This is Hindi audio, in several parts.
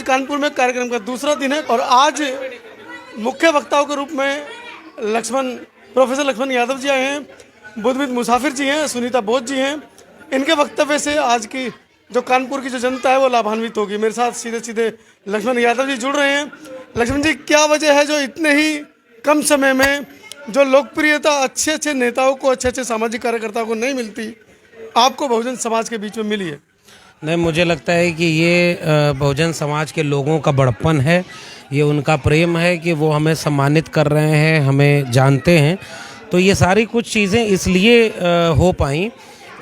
आज कानपुर में कार्यक्रम का दूसरा दिन है और आज मुख्य वक्ताओं के रूप में प्रोफेसर लक्ष्मण यादव जी आए हैं, बुद्धविद मुसाफिर जी हैं, सुनीता बोस जी हैं। इनके वक्तव्य से आज की जो कानपुर की जो जनता है वो लाभान्वित होगी। मेरे साथ सीधे सीधे लक्ष्मण यादव जी जुड़ रहे हैं। लक्ष्मण जी, क्या वजह है जो इतने ही कम समय में जो लोकप्रियता अच्छे अच्छे नेताओं को, अच्छे अच्छे सामाजिक कार्यकर्ताओं को नहीं मिलती, आपको बहुजन समाज के बीच में मिली है? नहीं, मुझे लगता है कि ये बहुजन समाज के लोगों का बड़प्पन है, ये उनका प्रेम है कि वो हमें सम्मानित कर रहे हैं, हमें जानते हैं। तो ये सारी कुछ चीज़ें इसलिए हो पाई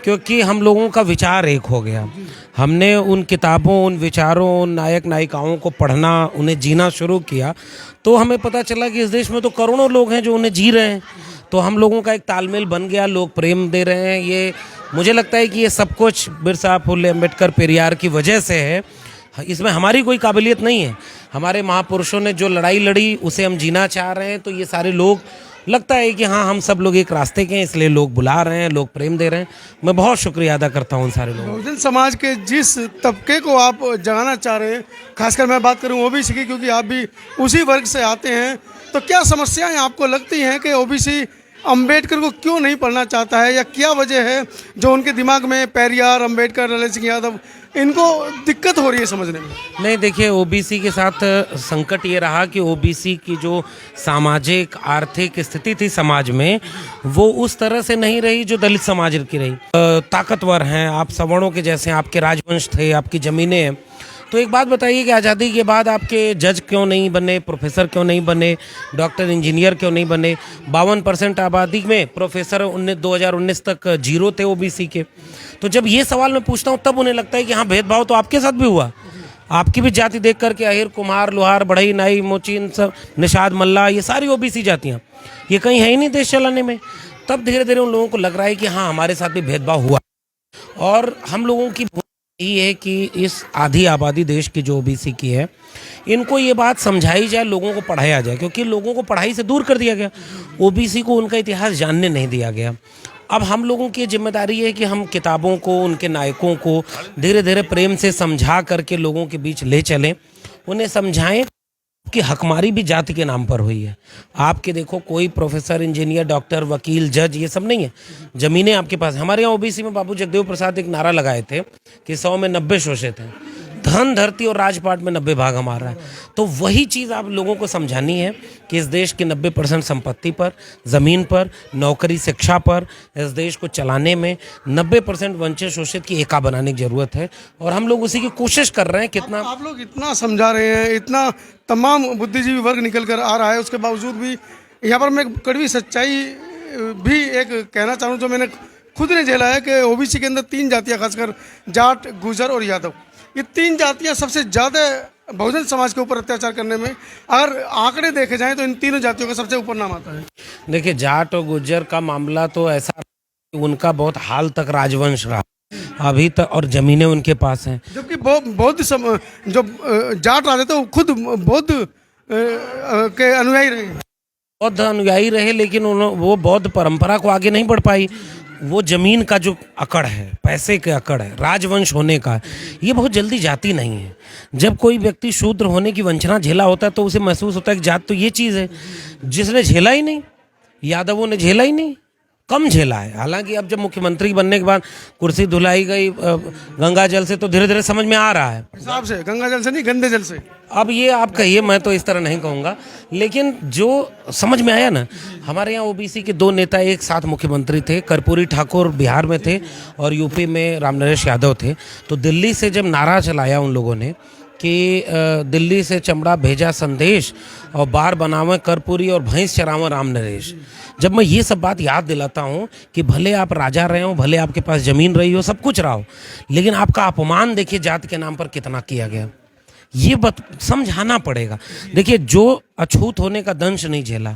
क्योंकि हम लोगों का विचार एक हो गया। हमने उन किताबों, उन विचारों, उन नायक नायिकाओं को पढ़ना, उन्हें जीना शुरू किया तो हमें पता चला कि इस देश में तो करोड़ों लोग हैं जो उन्हें जी रहे हैं। तो हम लोगों का एक तालमेल बन गया, लोग प्रेम दे रहे हैं। ये मुझे लगता है कि ये सब कुछ बिरसा, फुले, अम्बेडकर, पेरियार की वजह से है। इसमें हमारी कोई काबिलियत नहीं है। हमारे महापुरुषों ने जो लड़ाई लड़ी उसे हम जीना चाह रहे हैं। तो ये सारे लोग, लगता है कि हाँ, हम सब लोग एक रास्ते के हैं, इसलिए लोग बुला रहे हैं, लोग प्रेम दे रहे हैं। मैं बहुत शुक्रिया अदा करता हूँ उन सारे लोगों। बहुजन समाज के जिस तबके को आप जगाना चाह रहे हैं, खासकर मैं बात करूँ ओबीसी की, क्योंकि आप भी उसी वर्ग से आते हैं, तो क्या समस्याएं आपको लगती हैं कि ओबीसी अंबेडकर को क्यों नहीं पढ़ना चाहता है, या क्या वजह है जो उनके दिमाग में पेरियार, अंबेडकर, ललन सिंह यादव, इनको दिक्कत हो रही है समझने में? नहीं, देखिए, ओबीसी के साथ संकट ये रहा कि ओबीसी की जो सामाजिक आर्थिक स्थिति थी समाज में, वो उस तरह से नहीं रही जो दलित समाज की रही। ताकतवर हैं आप, सवर्णों के जैसे, आपके राजवंश थे, आपकी ज़मीनें हैं। तो एक बात बताइए कि आज़ादी के बाद आपके जज क्यों नहीं बने, प्रोफेसर क्यों नहीं बने, डॉक्टर, इंजीनियर क्यों नहीं बने? 52% आबादी में प्रोफेसर 2019 तक जीरो थे ओबीसी के। तो जब ये सवाल मैं पूछता हूँ तब उन्हें लगता है कि हाँ, भेदभाव तो आपके साथ भी हुआ। आपकी भी जाति देख करके अहिर, कुम्हार, लोहार, बढ़ई, नाई, मोचिन, सब, निषाद, मल्ला, ये सारी ओबीसी जातियाँ, ये कहीं है ही नहीं देश चलाने में। तब धीरे धीरे उन लोगों को लग रहा है कि हाँ, हमारे साथ भी भेदभाव हुआ। और हम लोगों की ये है कि इस आधी आबादी देश की जो ओबीसी की है, इनको ये बात समझाई जाए, लोगों को पढ़ाया जाए, क्योंकि लोगों को पढ़ाई से दूर कर दिया गया। ओबीसी को उनका इतिहास जानने नहीं दिया गया। अब हम लोगों की जिम्मेदारी है कि हम किताबों को, उनके नायकों को धीरे धीरे प्रेम से समझा करके लोगों के बीच ले चलें, उन्हें समझाएं कि हकमारी भी जाति के नाम पर हुई है। आपके देखो, कोई प्रोफेसर, इंजीनियर, डॉक्टर, वकील, जज, ये सब नहीं है। ज़मीनें आपके पास। हमारे यहाँ ओबीसी में बाबू जगदेव प्रसाद एक नारा लगाए थे कि 100 में 90 शोषित हैं, धन, धरती और राजपाट में 90 भाग हमारा है। तो वही चीज़ आप लोगों को समझानी है कि इस देश की 90% संपत्ति पर, ज़मीन पर, नौकरी, शिक्षा पर, इस देश को चलाने में 90% वंचित, शोषित की एका बनाने की ज़रूरत है। और हम लोग उसी की कोशिश कर रहे हैं। कितना आप लोग इतना समझा रहे हैं, इतना तमाम बुद्धिजीवी वर्ग निकल कर आ रहा है, उसके बावजूद भी यहाँ पर मैं कड़वी सच्चाई भी एक कहना चाहूँ जो मैंने खुद ने झेला है कि ओबीसी के अंदर 3 जातियाँ, खासकर जाट, गुर्जर और यादव, ये 3 जातियाँ सबसे ज़्यादा बहुजन समाज के ऊपर अत्याचार करने में, अगर आंकड़े देखे जाएं तो इन तीनों जातियों का सबसे ऊपर नाम आता है। देखिए, जाट और गुर्जर का मामला तो ऐसा, उनका बहुत हाल तक राजवंश रहा अभी तक, और जमीनें उनके पास हैं। जबकि बौद्ध जो जाट राजा थे वो खुद बौद्ध के अनुयायी रहे, बौद्ध अनुयायी रहे, लेकिन वो बौद्ध परंपरा को आगे नहीं बढ़ पाई। वो जमीन का जो अकड़ है, पैसे के अकड़ है, राजवंश होने का, ये बहुत जल्दी जाती नहीं है। जब कोई व्यक्ति शूद्र होने की वंचना झेला होता है तो उसे महसूस होता है कि जात तो ये चीज़ है। जिसने झेला ही नहीं, यादवों ने झेला ही नहीं, कम झेला है। हालांकि अब जब मुख्यमंत्री बनने के बाद कुर्सी धुलाई गई गंगा जल से, तो धीरे धीरे समझ में आ रहा है। हिसाब से गंगा जल से नहीं, गंदे जल से। अब ये आप कहिए, मैं तो इस तरह नहीं कहूँगा, लेकिन जो समझ में आया ना, हमारे यहाँ ओबीसी के 2 नेता एक साथ मुख्यमंत्री थे। कर्पूरी ठाकुर बिहार में थे और यूपी में रामनरेश यादव थे। तो दिल्ली से जब नारा चलाया उन लोगों ने कि दिल्ली से चमड़ा भेजा संदेश और बार बनावे कर्पूरी और भैंस चरावे रामनरेश, जब मैं ये सब बात याद दिलाता हूँ कि भले आप राजा रहे हो, भले आपके पास ज़मीन रही हो, सब कुछ रहा हो, लेकिन आपका अपमान देखिए जाति के नाम पर कितना किया गया। ये बात समझाना पड़ेगा। देखिए, जो अछूत होने का दंश नहीं झेला,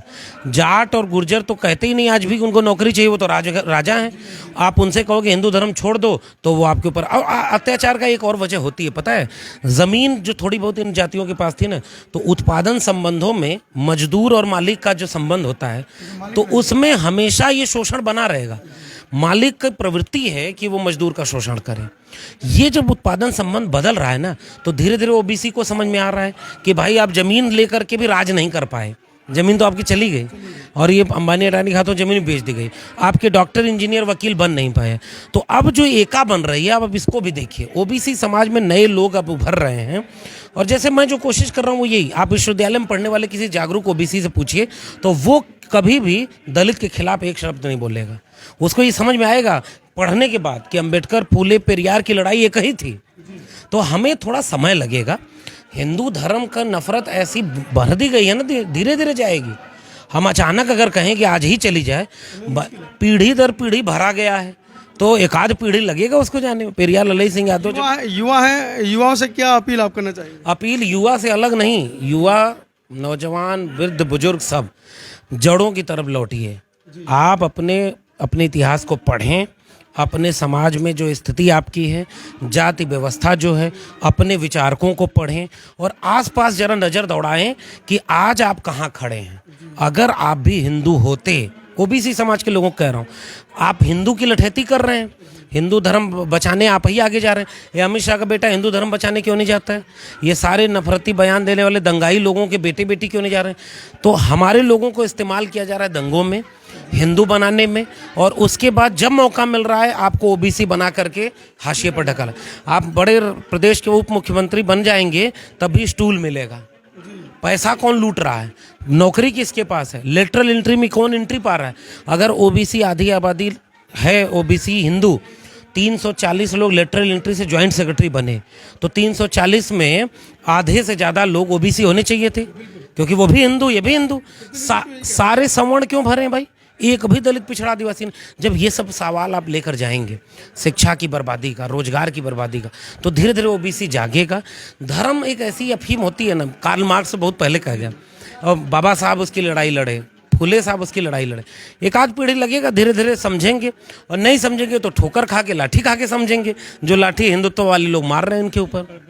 जाट और गुर्जर तो कहते ही नहीं आज भी उनको नौकरी चाहिए, वो तो राजा हैं। आप उनसे कहोगे हिंदू धर्म छोड़ दो तो वो आपके ऊपर अत्याचार का एक और वजह होती है, पता है? ज़मीन जो थोड़ी बहुत इन जातियों के पास थी ना, तो उत्पादन संबंधों में मजदूर और मालिक का जो संबंध होता है, तो उसमें हमेशा ये शोषण बना रहेगा। मालिक की प्रवृत्ति है कि वो मजदूर का शोषण करे। ये जब उत्पादन संबंध बदल रहा है ना, तो धीरे धीरे ओबीसी को समझ में आ रहा है कि भाई आप जमीन लेकर के भी राज नहीं कर पाए, जमीन तो आपकी चली गई और ये अंबानी अडानी के हाथों जमीन बेच दी गई, आपके डॉक्टर इंजीनियर वकील बन नहीं पाए। तो अब जो एका बन रही है, अब इसको भी देखिए, ओबीसी समाज में नए लोग अब उभर रहे हैं। और जैसे मैं जो कोशिश कर रहा हूँ वो यही, आप विश्वविद्यालय में पढ़ने वाले किसी जागरूक ओबीसी से पूछिए तो वो कभी भी दलित के खिलाफ एक शब्द नहीं बोलेगा। उसको ये समझ में आएगा पढ़ने के बाद कि अंबेडकर, फूले, पेरियार की लड़ाई एक ही थी। तो हमें थोड़ा समय लगेगा। हिंदू धर्म का नफरत ऐसी बढ़ दी गई है ना, धीरे धीरे जाएगी। हम अचानक अगर कहें कि आज ही चली जाए, पीढ़ी दर पीढ़ी भरा गया है, तो एक आध पीढ़ी लगेगा उसको जाने में। पेरियार ललई सिंह यादव युवा है, युवाओं से क्या अपील आप करना चाहिए? अपील युवा से अलग नहीं, युवा, नौजवान, वृद्ध, बुजुर्ग सब जड़ों की तरफ लौटिए। आप अपने इतिहास को पढ़ें, अपने समाज में जो स्थिति आपकी है, जाति व्यवस्था जो है, अपने विचारकों को पढ़ें और आसपास जरा नज़र दौड़ाएं कि आज आप कहाँ खड़े हैं। अगर आप भी हिंदू होते, ओबीसी समाज के लोगों को कह रहा हूँ, आप हिंदू की लठैती कर रहे हैं, हिंदू धर्म बचाने आप ही आगे जा रहे हैं। ये अमित शाह का बेटा हिंदू धर्म बचाने क्यों नहीं जाता है? ये सारे नफरती बयान देने वाले दंगाई लोगों के बेटे बेटी क्यों नहीं जा रहे हैं? तो हमारे लोगों को इस्तेमाल किया जा रहा है दंगों में, हिंदू बनाने में, और उसके बाद जब मौका मिल रहा है आपको ओबीसी बना करके हाशिए पर ढकाला। आप बड़े प्रदेश के उप मुख्यमंत्री बन जाएंगे तभी स्टूल मिलेगा। पैसा कौन लूट रहा है? नौकरी किसके पास है? लेटरल एंट्री में कौन एंट्री पा रहा है? अगर ओबीसी आधी आबादी है, ओबीसी हिंदू 340 लोग लेटरल एंट्री से ज्वाइंट सेक्रेटरी बने, तो 340 में आधे से ज़्यादा लोग ओबीसी होने चाहिए थे, क्योंकि वो भी हिंदू, ये भी हिंदू। सारे सवर्ण क्यों भरे भाई? एक भी दलित, पिछड़ा, आदिवासी। जब ये सब सवाल आप लेकर जाएंगे, शिक्षा की बर्बादी का, रोजगार की बर्बादी का, तो धीरे धीरे ओबीसी जागेगा। धर्म एक ऐसी अफीम होती है ना, कार्ल मार्क्स से बहुत पहले कहा गया, और बाबा साहब उसकी लड़ाई लड़े, फुले साहब उसकी लड़ाई लड़े। एक आध पीढ़ी लगेगा, धीरे धीरे समझेंगे, और नहीं समझेंगे तो ठोकर खा के, लाठी खा के समझेंगे, जो लाठी हिंदुत्व वाले लोग मार रहे हैं इनके ऊपर।